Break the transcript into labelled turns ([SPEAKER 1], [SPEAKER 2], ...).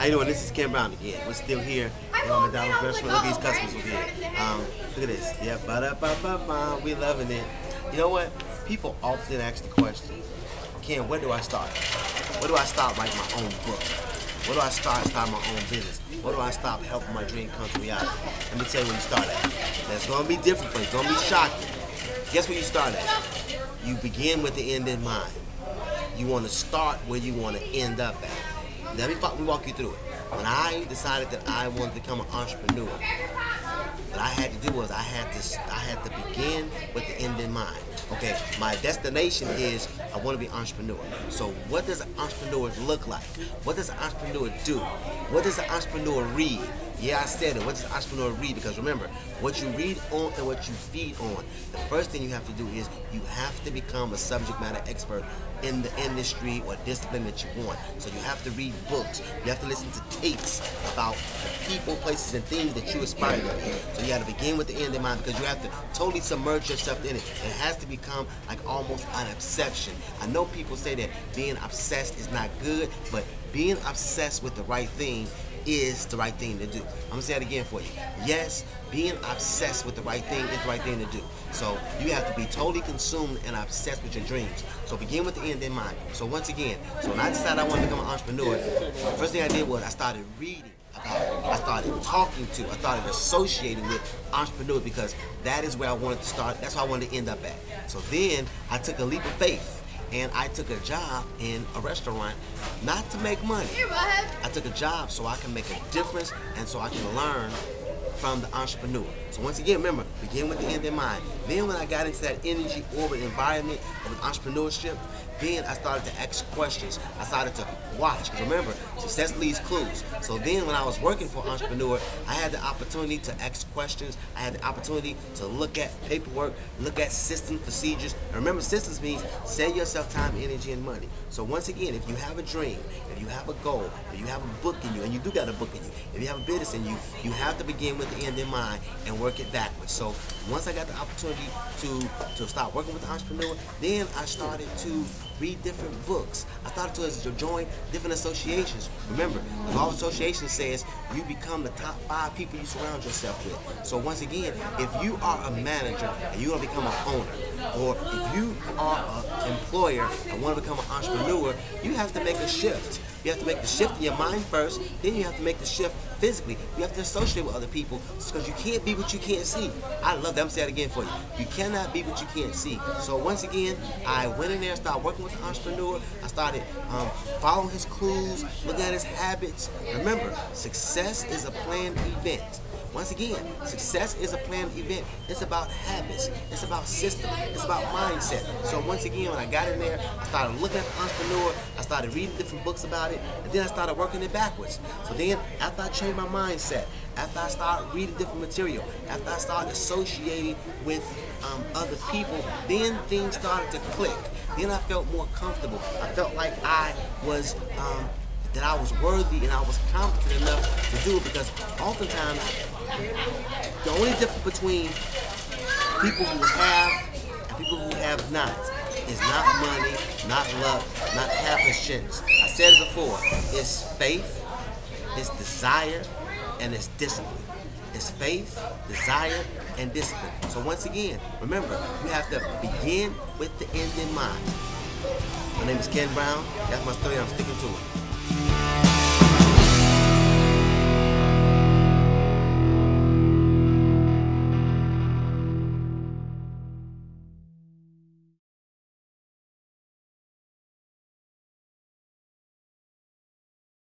[SPEAKER 1] How you doing? This is Ken Brown again. We're still here in our McDonald's restaurant. Look at these customers over here. Look at this. Yeah, ba-da-ba-ba-ba. We loving it. You know what? People often ask the question, Ken, where do I start? Where do I start writing my own book? Where do I start my own business? Where do I stop helping my dream come to reality? Let me tell you where you start at. That's going to be different for you. It's going to be shocking. Guess where you start at? You begin with the end in mind. You want to start where you want to end up at. Let me walk you through it. When I decided that I wanted to become an entrepreneur, what I had to do was I had to begin with the end in mind. Okay, my destination is I want to be an entrepreneur. So what does an entrepreneur look like? What does an entrepreneur do? What does an entrepreneur read? Yeah, I said it. What does an entrepreneur read? Because remember, what you read on and what you feed on. The first thing you have to do is you have to become a subject matter expert in the industry or discipline that you want. So you have to read books. You have to listen to tapes about the people, places, and things that you aspire to be. So you got to begin with the end in mind because you have to totally submerge yourself in it. It has to become like almost an obsession. I know people say that being obsessed is not good, but being obsessed with the right thing is the right thing to do. I'm gonna say it again for you. Yes, being obsessed with the right thing is the right thing to do. So you have to be totally consumed and obsessed with your dreams. So begin with the end in mind. So once again, so when I decided I wanted to become an entrepreneur, the first thing I did was I started reading about, I started talking to, I started associating with entrepreneurs because that is where I wanted to start. That's where I wanted to end up at. So then I took a leap of faith. And I took a job in a restaurant, not to make money. I took a job so I can make a difference and so I can learn from the entrepreneur. So once again, remember, begin with the end in mind. Then when I got into that energy orbit environment of entrepreneurship, then I started to ask questions. I started to watch, because remember, success leaves clues. So then when I was working for an entrepreneur, I had the opportunity to ask questions. I had the opportunity to look at paperwork, look at system procedures. And remember, systems means save yourself time, energy, and money. So once again, if you have a dream, if you have a goal, if you have a book in you, and you do got a book in you, if you have a business in you, you have to begin with the end in mind and work it backwards. So once I got the opportunity to start working with the entrepreneur, then I started to read different books. I started to join different associations. Remember, the law of association says you become the top 5 people you surround yourself with. So once again, if you are a manager and you want to become an owner, or if you are an employer and want to become an entrepreneur, you have to make a shift. You have to make the shift in your mind first, then you have to make the shift physically. You have to associate with other people because you can't be what you can't see. I love that. I'm saying it again for you. You cannot be what you can't see. So once again, I went in there and started working with the entrepreneur. I started following his clues, looking at his habits. Remember, success is a planned event. Once again, success is a planned event. It's about habits. It's about system. It's about mindset. So once again, when I got in there, I started looking at the entrepreneur. I started reading different books about it, and then I started working it backwards. So then, after I changed my mindset, after I started reading different material, after I started associating with other people, then things started to click. Then I felt more comfortable. I felt like I was that I was worthy and I was confident enough to do it, because oftentimes the only difference between people who have and people who have not is not money, not luck, not happenstance. I said it before, it's faith, it's desire, and it's discipline. It's faith, desire, and discipline. So once again, remember, you have to begin with the end in mind. My name is Ken Brown. That's my story. I'm sticking to it.